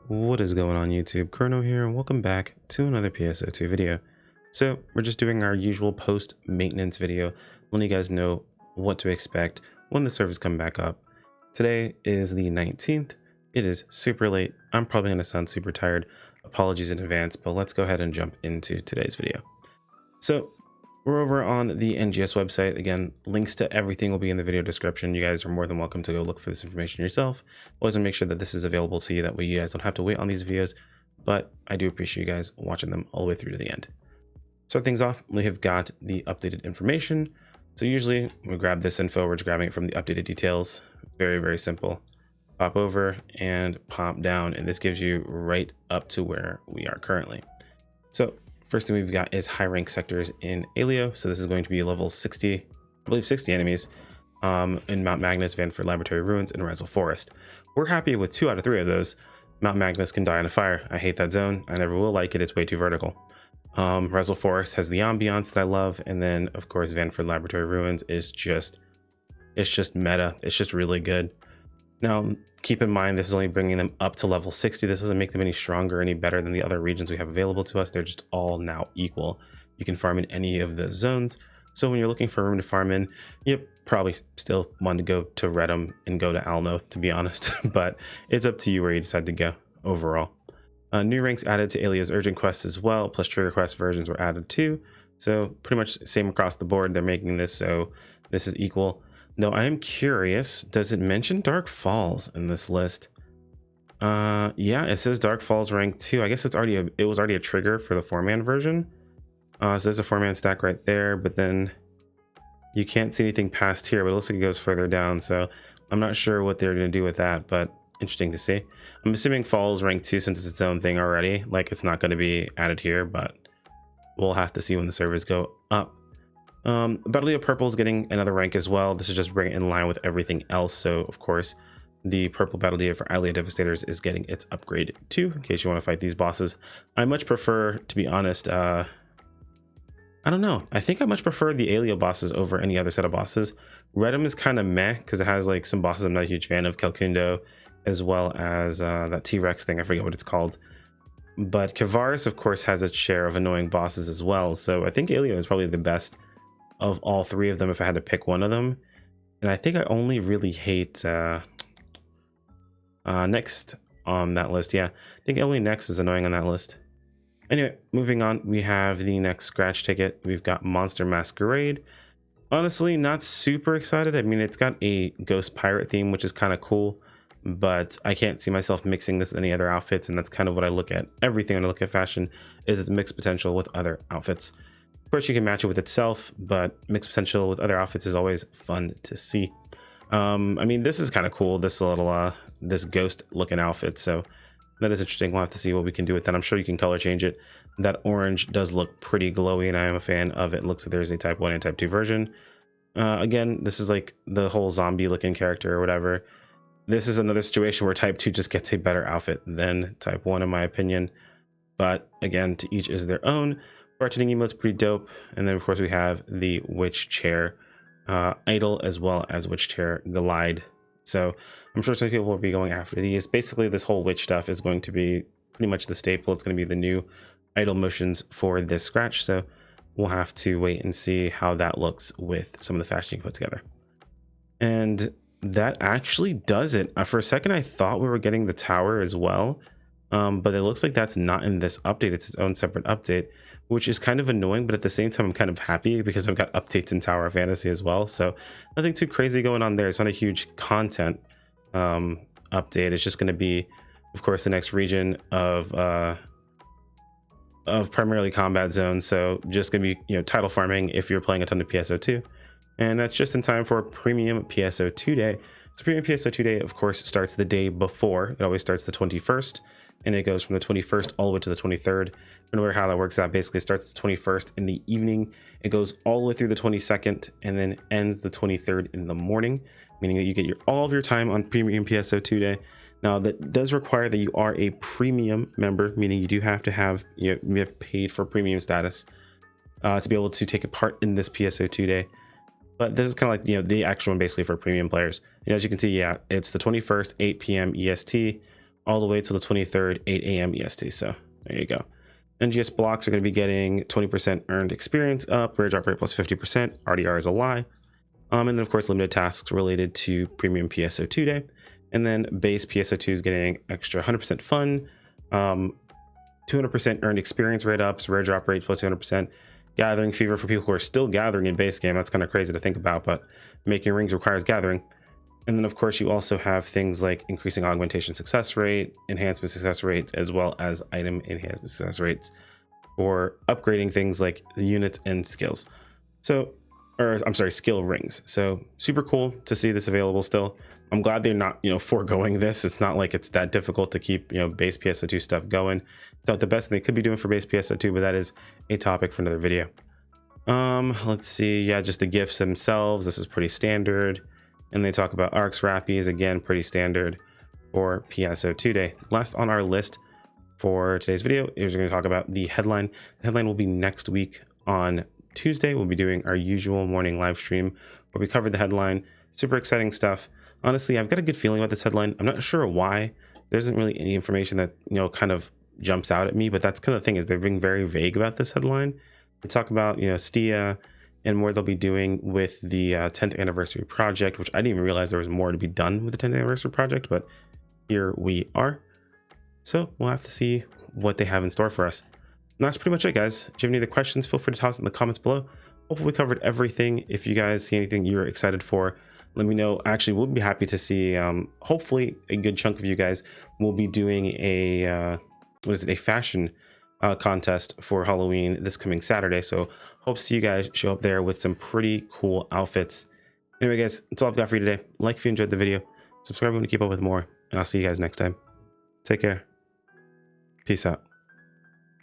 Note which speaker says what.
Speaker 1: What is going on YouTube? Chrono here, and welcome back to another PSO2 video. So we're just doing our usual post maintenance video, letting you guys know what to expect when the servers come back up. Today is the 19th. It is super late. I'm probably going to sound super tired. Apologies in advance, but let's go ahead and jump into today's video. So we're over on the NGS website. Again, links to everything will be in the video description. You guys are more than welcome to go look for this information yourself. Always make sure that this is available to you. That way you guys don't have to wait on these videos. But I do appreciate you guys watching them all the way through to the end. Start things off, we have got the updated information. So usually we grab this info, we're just grabbing it from the updated details. Very, very simple. Pop over and pop down, and this gives you right up to where we are currently. So first thing we've got is high rank sectors in Alio. So this is going to be level 60, I believe 60 enemies in Mount Magnus, Vanford Laboratory Ruins, and Rezel Forest. We're happy with 2 out of 3 of those. Mount Magnus can die in a fire. I hate that zone. I never will like it. It's way too vertical. Rezel Forest has the ambiance that I love. And then of course, Vanford Laboratory Ruins is just, it's just meta. It's just really good. Now, keep in mind, this is only bringing them up to level 60. This doesn't make them any stronger, any better than the other regions we have available to us. They're just all now equal. You can farm in any of the zones. So when you're looking for a room to farm in, you probably still want to go to Redham and go to Alnoth, to be honest. But it's up to you where you decide to go overall. New ranks added to Alia's urgent quests as well, plus trigger quest versions were added too. So pretty much same across the board. They're making this so this is equal. No, I am curious, does it mention Dark Falls in this list? Yeah, it says Dark Falls rank 2. I guess it's already it was already a trigger for the 4-man version. So there's a 4-man stack right there, but then you can't see anything past here, but it looks like it goes further down. So I'm not sure what they're going to do with that, but interesting to see. I'm assuming Falls rank 2 since it's its own thing already. Like it's not going to be added here, but we'll have to see when the servers go up. Battle of Purple is getting another rank as well. This is just bringing it in line with everything else. So of course, the purple battle dia for Alia Devastators is getting its upgrade too, in case you want to fight these bosses. I much prefer, to be honest, I don't know. I think I much prefer the Alio bosses over any other set of bosses. Redham is kind of meh because it has like some bosses I'm not a huge fan of, Kelkundo, as well as that T-Rex thing. I forget what it's called. But Kavaris, of course, has its share of annoying bosses as well. So I think Alio is probably the best of all 3 of them if I had to pick one of them. And I think I only really hate Next on that list. Yeah, I think only Next is annoying on that list. Anyway, moving on, we have the next scratch ticket. We've got Monster Masquerade. Honestly, not super excited. I mean, it's got a ghost pirate theme, which is kind of cool, but I can't see myself mixing this with any other outfits, and that's kind of what I look at. Everything when I look at fashion is its mixed potential with other outfits. Of course, you can match it with itself, but mixed potential with other outfits is always fun to see. I mean, this is kind of cool, this little this ghost looking outfit, so that is interesting. We'll have to see what we can do with that. I'm sure you can color change it. That orange does look pretty glowy, and I am a fan of it. Looks like there's a type 1 and type 2 version. Again, this is like the whole zombie looking character or whatever. This is another situation where type 2 just gets a better outfit than type 1 in my opinion, but again, to each is their own. Bartending emote's pretty dope. And then of course we have the witch chair idol, as well as witch chair glide. So I'm sure some people will be going after these. Basically, this whole witch stuff is going to be pretty much the staple. It's going to be the new idol motions for this scratch. So we'll have to wait and see how that looks with some of the fashion you put together. And that actually does it. For a second, I thought we were getting the tower as well. But it looks like that's not in this update. It's its own separate update, which is kind of annoying, but at the same time, I'm kind of happy because I've got updates in Tower of Fantasy as well. So nothing too crazy going on there. It's not a huge content update. It's just going to be, of course, the next region of primarily combat zones. So just going to be, title farming if you're playing a ton of PSO2. And that's just in time for premium PSO2 day. So premium PSO2 day, of course, starts the day before. It always starts the 21st. And it goes from the 21st all the way to the 23rd. Remember how that works out. Basically, it starts the 21st in the evening. It goes all the way through the 22nd and then ends the 23rd in the morning, meaning that you get all of your time on premium PSO2 day. Now, that does require that you are a premium member, meaning you do have to have, you have paid for premium status to be able to take a part in this PSO2 day. But this is kind of like, the actual one basically for premium players. As you can see, yeah, it's the 21st, 8 p.m. EST. all the way to the 23rd, 8 a.m. EST. So there you go. NGS blocks are going to be getting 20% earned experience up, rare drop rate plus 50%, RDR is a lie. And then of course limited tasks related to premium PSO2 day. And then base PSO2 is getting extra 100% fun, 200% earned experience rate ups, rare drop rate plus 200%, gathering fever for people who are still gathering in base game. That's kind of crazy to think about, but making rings requires gathering. And then of course you also have things like increasing augmentation success rate, enhancement success rates, as well as item enhancement success rates for upgrading things like the units and skills. So, or I'm sorry, skill rings. So super cool to see this available still. I'm glad they're not, foregoing this. It's not like it's that difficult to keep, base PSO2 stuff going. It's not the best thing they could be doing for base PSO2, but that is a topic for another video. Let's see. Yeah, just the gifts themselves. This is pretty standard. And they talk about arcs, rappies, again, pretty standard for PSO2 day. Last on our list for today's video is we're going to talk about the headline. The headline will be next week on Tuesday. We'll be doing our usual morning live stream where we covered the headline. Super exciting stuff. Honestly, I've got a good feeling about this headline. I'm not sure why. There isn't really any information that, kind of jumps out at me, but that's kind of the thing is they're being very vague about this headline. They talk about, STIA and more they'll be doing with the 10th anniversary project, which I didn't even realize there was more to be done with the 10th anniversary project, but here we are. So we'll have to see what they have in store for us. And that's pretty much it, guys. If you have any other questions, feel free to toss it in the comments below. Hopefully we covered everything. If you guys see anything you're excited for, let me know. Actually, we'll be happy to see, hopefully a good chunk of you guys will be doing a, a fashion contest for Halloween this coming Saturday. So hope to see you guys show up there with some pretty cool outfits. Anyway, guys, that's all I've got for you today. Like if you enjoyed the video, subscribe if you want to keep up with more, and I'll see you guys next time. Take care. Peace out.